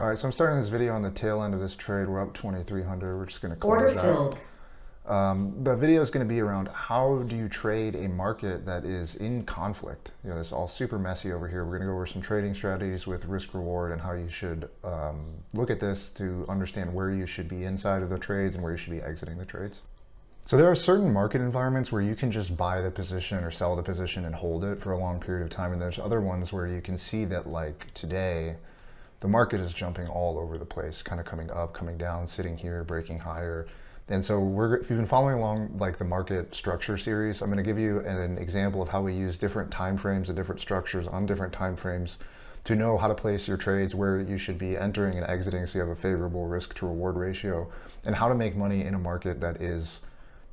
All right, so I'm starting this video on the tail end of this trade. We're up 2,300. We're just going to Order close that. filled. The video is going to be around how do you trade a market that is in conflict. You know, this is all super messy over here. We're going to go over some trading strategies with risk reward and how you should look at this to understand where you should be inside of the trades and where you should be exiting the trades. So there are certain market environments where you can just buy the position or sell the position and hold it for a long period of time. And there's other ones where you can see that, like today, the market is jumping all over the place, kind of coming up, coming down, sitting here, breaking higher. And so if you've been following along like the market structure series, I'm going to give you an example of how we use different time frames and different structures on different time frames to know how to place your trades, where you should be entering and exiting so you have a favorable risk to reward ratio, and how to make money in a market that is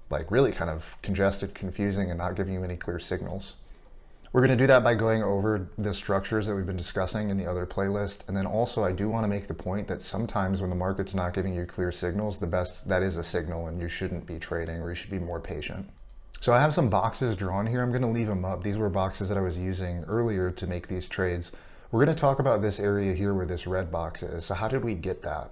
like really kind of congested, confusing, and not giving you any clear signals. We're going to do that by going over the structures that we've been discussing in the other playlist. And then also I do want to make the point that sometimes when the market's not giving you clear signals, that is a signal and you shouldn't be trading, or you should be more patient. So I have some boxes drawn here. I'm going to leave them up. These were boxes that I was using earlier to make these trades. We're going to talk about this area here where this red box is. So how did we get that?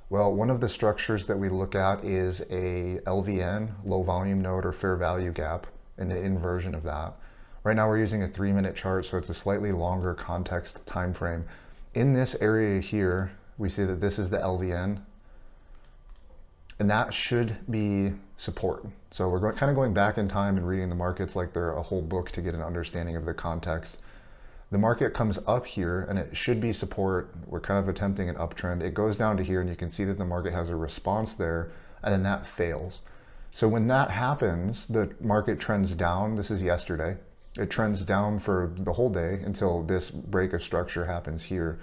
Well, one of the structures that we look at is a LVN, low volume node, or fair value gap, and an inversion of that. Right now we're using a 3-minute chart, so it's a slightly longer context time frame. In this area here, we see that this is the LVN, and that should be support. So we're kind of going back in time and reading the markets like they're a whole book to get an understanding of the context. The market comes up here and it should be support. We're kind of attempting an uptrend. It goes down to here and you can see that the market has a response there, and then that fails. So when that happens, the market trends down. This is yesterday. It trends down for the whole day until this break of structure happens here.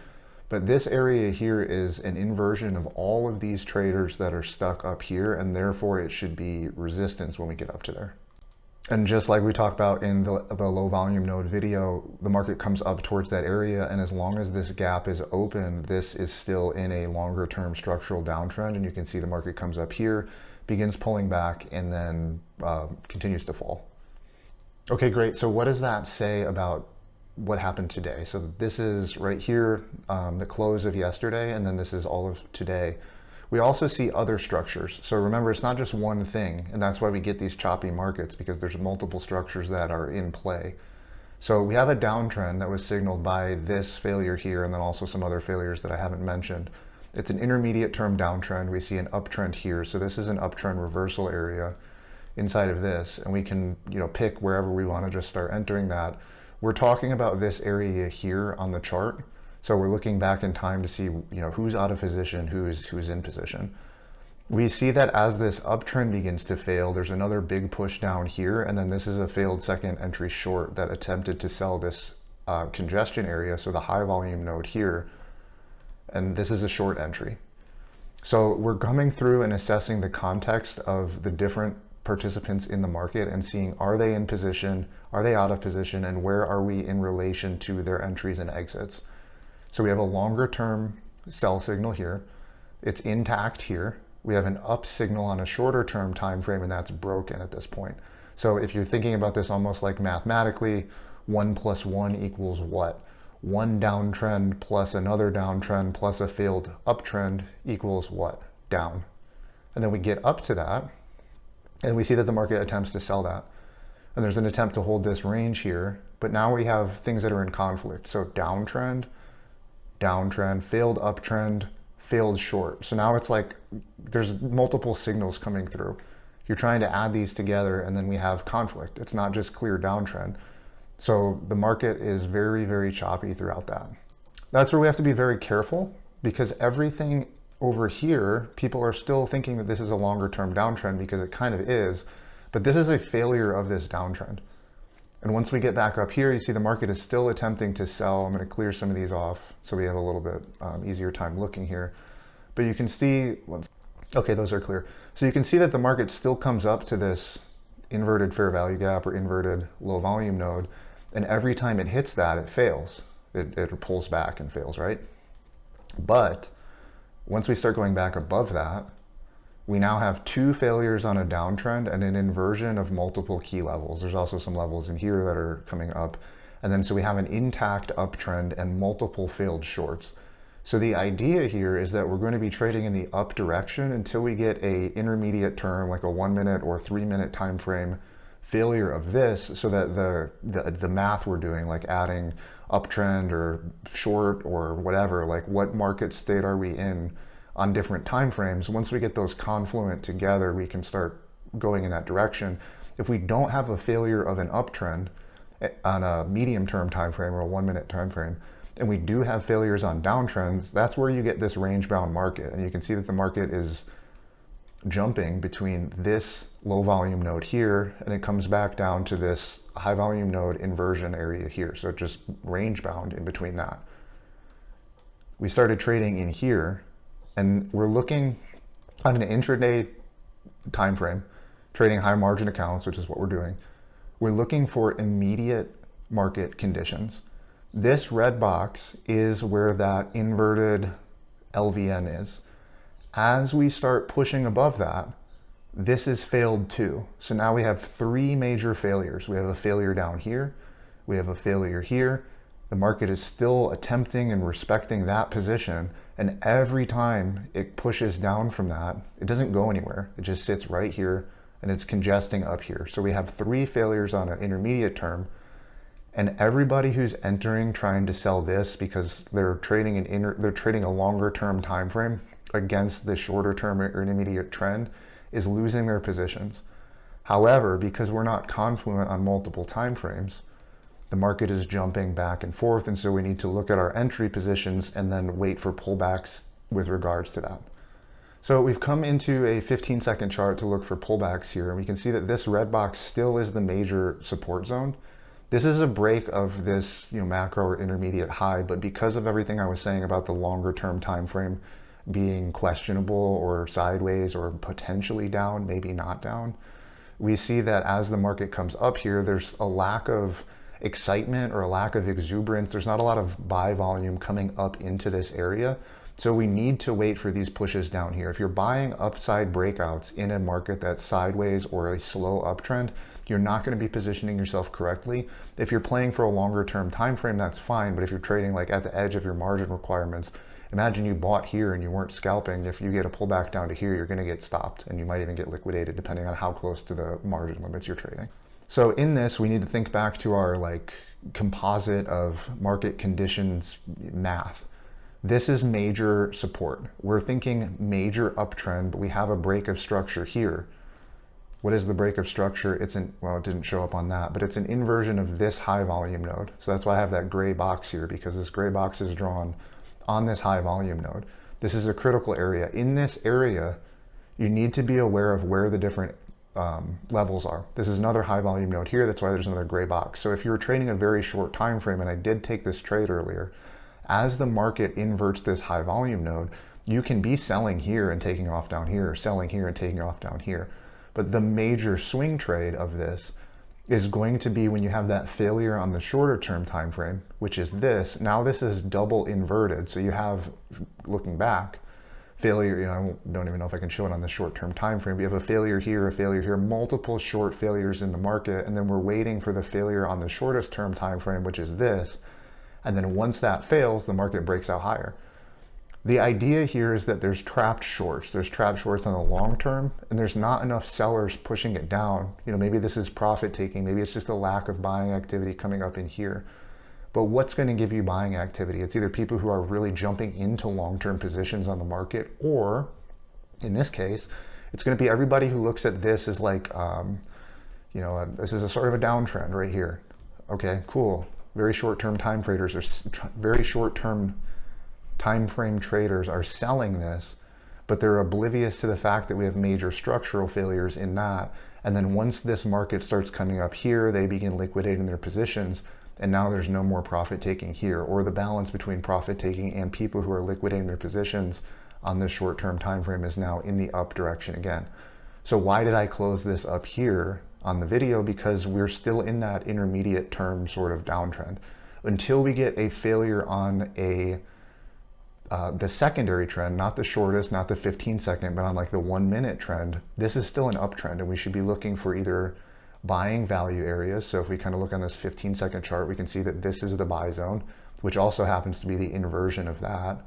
But this area here is an inversion of all of these traders that are stuck up here, and therefore it should be resistance when we get up to there. And just like we talked about in the low volume node video, the market comes up towards that area, and as long as this gap is open, this is still in a longer term structural downtrend, and you can see the market comes up here, begins pulling back, and then continues to fall. Okay, great. So what does that say about what happened today? So this is right here, the close of yesterday, and then this is all of today. We also see other structures. So remember, it's not just one thing, and that's why we get these choppy markets, because there's multiple structures that are in play. So we have a downtrend that was signaled by this failure here, and then also some other failures that I haven't mentioned. It's an intermediate term downtrend. We see an uptrend here. So this is an uptrend reversal area inside of this, and we can pick wherever we want to just start entering that. We're talking about this area here on the chart, so we're looking back in time to see who's out of position, who's in position. We see that as this uptrend begins to fail, there's another big push down here, and then this is a failed second entry short that attempted to sell this congestion area, so the high volume node here, and this is a short entry. So we're coming through and assessing the context of the different participants in the market and seeing, are they in position, are they out of position, and where are we in relation to their entries and exits. So we have a longer term sell signal here, it's intact here. We have an up signal on a shorter term time frame, and that's broken at this point. So if you're thinking about this almost like mathematically, 1 + 1 equals what? One downtrend plus another downtrend plus a failed uptrend equals what? Down. And then we get up to that, and we see that the market attempts to sell that. And there's an attempt to hold this range here, but now we have things that are in conflict. So downtrend, downtrend, failed uptrend, failed short. So now it's like there's multiple signals coming through. You're trying to add these together, and then we have conflict. It's not just clear downtrend. So the market is very, very choppy throughout that. That's where we have to be very careful, because everything over here, people are still thinking that this is a longer term downtrend, because it kind of is, but this is a failure of this downtrend. And once we get back up here, you see the market is still attempting to sell. I'm going to clear some of these off so we have a little bit easier time looking here. But you can see, okay, those are clear. So you can see that the market still comes up to this inverted fair value gap or inverted low volume node. And every time it hits that, it fails. It pulls back and fails, right? But once we start going back above that, we now have two failures on a downtrend and an inversion of multiple key levels. There's also some levels in here that are coming up. And then so we have an intact uptrend and multiple failed shorts. So the idea here is that we're going to be trading in the up direction until we get a intermediate term, like a 1 minute or 3 minute time frame failure of this, so that the math we're doing, like adding uptrend or short or whatever, like what market state are we in on different time frames, once we get those confluent together, we can start going in that direction. If we don't have a failure of an uptrend on a medium term time frame or a 1 minute time frame, and we do have failures on downtrends, that's where you get this range bound market. And you can see that the market is jumping between this low volume node here, and it comes back down to this high volume node inversion area here. So it just range bound in between that. We started trading in here, and we're looking on an intraday time frame, trading high margin accounts, which is what we're doing. We're looking for immediate market conditions. This red box is where that inverted LVN is. As we start pushing above that, this is failed too. So now we have three major failures. We have a failure down here. We have a failure here. The market is still attempting and respecting that position. And every time it pushes down from that, it doesn't go anywhere. It just sits right here and it's congesting up here. So we have three failures on an intermediate term. And everybody who's entering trying to sell this because they're trading a longer term time frame against the shorter term or intermediate trend is losing their positions. However, because we're not confluent on multiple time frames, the market is jumping back and forth, and so we need to look at our entry positions and then wait for pullbacks with regards to that. So we've come into a 15-second chart to look for pullbacks here, and we can see that this red box still is the major support zone. This is a break of this, macro or intermediate high, but because of everything I was saying about the longer term time frame being questionable or sideways or potentially down, maybe not down, we see that as the market comes up here, there's a lack of excitement or a lack of exuberance. There's not a lot of buy volume coming up into this area. So we need to wait for these pushes down here. If you're buying upside breakouts in a market that's sideways or a slow uptrend, you're not going to be positioning yourself correctly. If you're playing for a longer term time frame, that's fine. But if you're trading like at the edge of your margin requirements, imagine you bought here and you weren't scalping. If you get a pullback down to here, you're going to get stopped and you might even get liquidated depending on how close to the margin limits you're trading. So in this, we need to think back to our composite of market conditions math. This is major support. We're thinking major uptrend, but we have a break of structure here. What is the break of structure? It didn't show up on that, but it's an inversion of this high volume node. So that's why I have that gray box here, because this gray box is drawn on this high volume node. This is a critical area. In this area, you need to be aware of where the different levels are. This is another high volume node here. That's why there's another gray box. So if you're trading a very short time frame, and I did take this trade earlier, as the market inverts this high volume node, you can be selling here and taking off down here, or selling here and taking off down here. But the major swing trade of this is going to be when you have that failure on the shorter term time frame, which is this. Now this is double inverted. So you have, looking back, failure, I don't even know if I can show it on the short term time frame. We have a failure here, multiple short failures in the market, and then we're waiting for the failure on the shortest term time frame, which is this. And then once that fails, the market breaks out higher. The idea here is that there's trapped shorts. There's trapped shorts on the long term, and there's not enough sellers pushing it down. Maybe this is profit taking. Maybe it's just a lack of buying activity coming up in here. But what's going to give you buying activity? It's either people who are really jumping into long-term positions on the market, or in this case, it's going to be everybody who looks at this as this is a sort of a downtrend right here. Okay, cool. Very short-term time traders are very short-term time frame traders are selling this, but they're oblivious to the fact that we have major structural failures in that. And then once this market starts coming up here, they begin liquidating their positions, and now there's no more profit taking here, or the balance between profit taking and people who are liquidating their positions on this short-term time frame is now in the up direction again. So why did I close this up here on the video? Because we're still in that intermediate term sort of downtrend until we get a failure on the secondary trend, not the shortest, not the 15-second, but on the 1 minute trend. This is still an uptrend, and we should be looking for either buying value areas. So if we kind of look on this 15-second chart, we can see that this is the buy zone, which also happens to be the inversion of that.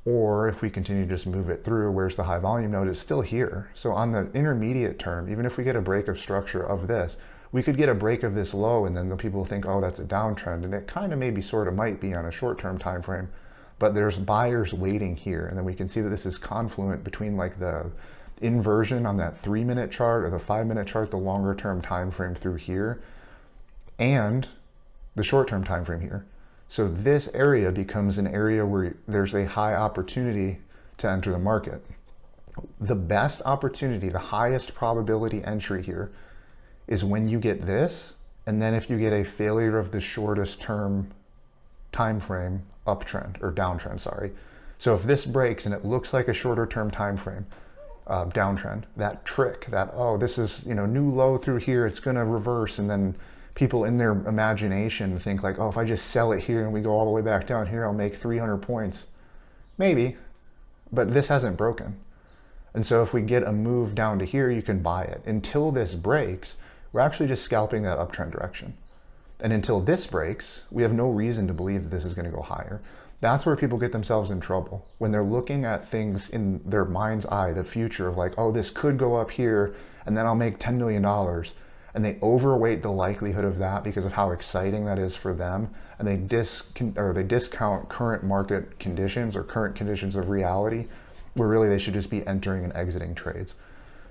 Or if we continue to just move it through, where's the high volume node? It's still here. So on the intermediate term, even if we get a break of structure of this, we could get a break of this low, and then the people think, oh, that's a downtrend. And it kind of maybe sort of might be on a short-term time frame, but there's buyers waiting here. And then we can see that this is confluent between like the inversion on that 3-minute chart or the 5-minute chart, the longer term time frame through here, and the short-term time frame here. So this area becomes an area where there's a high opportunity to enter the market. The best opportunity, the highest probability entry here is when you get this, and then if you get a failure of the shortest term time frame uptrend or downtrend, sorry. So if this breaks and it looks like a shorter term time frame downtrend, that trick that, oh, this is, new low through here, it's going to reverse, and then people in their imagination think like, oh, if I just sell it here and we go all the way back down here, I'll make 300 points. Maybe, but this hasn't broken. And so if we get a move down to here, you can buy it. Until this breaks, we're actually just scalping that uptrend direction. And until this breaks, we have no reason to believe that this is going to go higher. That's where people get themselves in trouble. When they're looking at things in their mind's eye, the future of like, oh, this could go up here and then I'll make $10 million. And they overweight the likelihood of that because of how exciting that is for them, and they discount current market conditions or current conditions of reality, where really they should just be entering and exiting trades.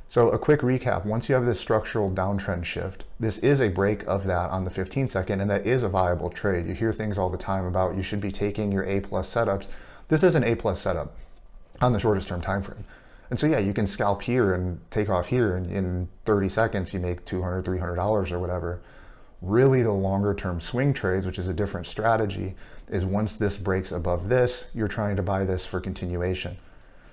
So a quick recap: once you have this structural downtrend shift, this is a break of that on the 15-second, and that is a viable trade. You hear things all the time about you should be taking your A+ setups. This is an A+ setup on the shortest term time frame. And so, yeah, you can scalp here and take off here, and in 30 seconds, you make $200, $300 or whatever. Really, the longer term swing trades, which is a different strategy, is once this breaks above this, you're trying to buy this for continuation.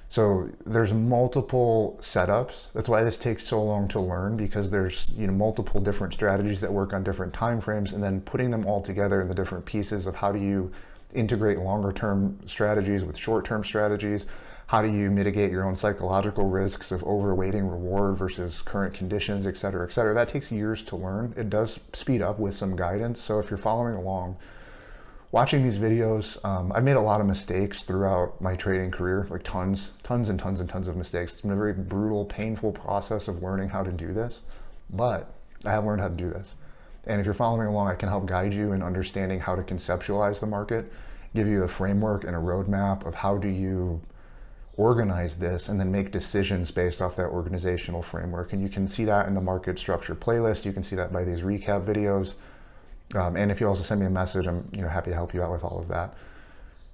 So there's multiple setups. That's why this takes so long to learn, because there's multiple different strategies that work on different time frames, and then putting them all together in the different pieces of how do you integrate longer term strategies with short term strategies. How do you mitigate your own psychological risks of overweighting reward versus current conditions, et cetera, et cetera? That takes years to learn. It does speed up with some guidance. So if you're following along, watching these videos, I've made a lot of mistakes throughout my trading career, like tons of mistakes. It's been a very brutal, painful process of learning how to do this, but I have learned how to do this. And if you're following along, I can help guide you in understanding how to conceptualize the market, give you a framework and a roadmap of how do you organize this, and then make decisions based off that organizational framework. And you can see that in the market structure playlist. You can see that by these recap videos. And if you also send me a message, I'm happy to help you out with all of that.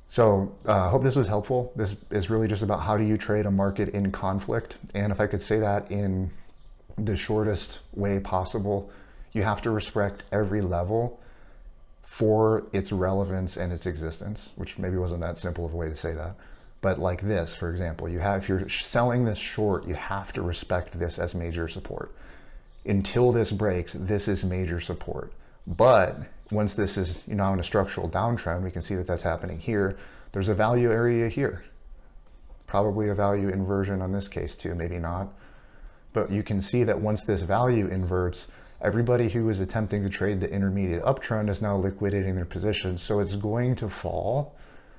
So I hope this was helpful. This is really just about how do you trade a market in conflict. And if I could say that in the shortest way possible, you have to respect every level for its relevance and its existence, which maybe wasn't that simple of a way to say that. But like this, for example, if you're selling this short, you have to respect this as major support. Until this breaks, this is major support. But once this is in a structural downtrend, we can see that that's happening here. There's a value area here. Probably a value inversion on this case too, maybe not. But you can see that once this value inverts, everybody who is attempting to trade the intermediate uptrend is now liquidating their position. So it's going to fall.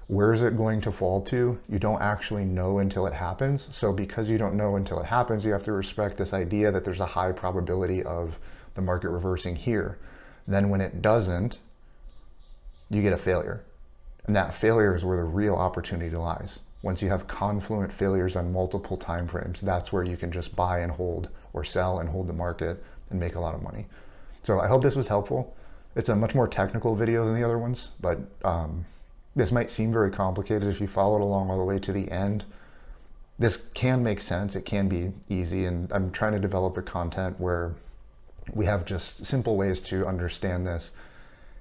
Where is it going to fall to? You don't actually know until it happens. So because you don't know until it happens, you have to respect this idea that there's a high probability of the market reversing here. Then when it doesn't, you get a failure. And that failure is where the real opportunity lies. Once you have confluent failures on multiple time frames, that's where you can just buy and hold, or sell and hold the market and make a lot of money. So I hope this was helpful. It's a much more technical video than the other ones, but this might seem very complicated if you followed along all the way to the end. This can make sense, it can be easy, and I'm trying to develop the content where we have just simple ways to understand this.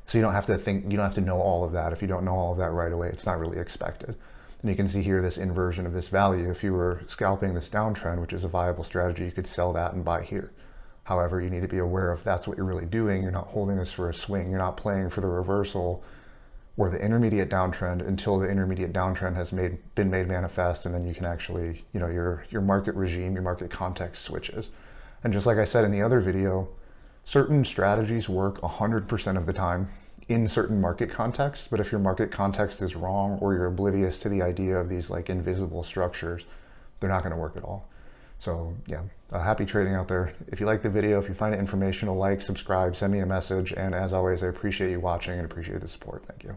So you don't have to think, you don't have to know all of that. If you don't know all of that right away, it's not really expected. And you can see here this inversion of this value. If you were scalping this downtrend, which is a viable strategy, you could sell that and buy here. However, you need to be aware of that's what you're really doing. You're not holding this for a swing. You're not playing for the reversal or the intermediate downtrend until the intermediate downtrend has been made manifest, and then you can actually, your market regime, your market context switches. And just like I said in the other video, certain strategies work 100% of the time, in certain market contexts, but if your market context is wrong or you're oblivious to the idea of these like invisible structures, they're not going to work at all. So yeah, happy trading out there. If you like the video, if you find it informational, like, subscribe, send me a message. And as always, I appreciate you watching and appreciate the support. Thank you.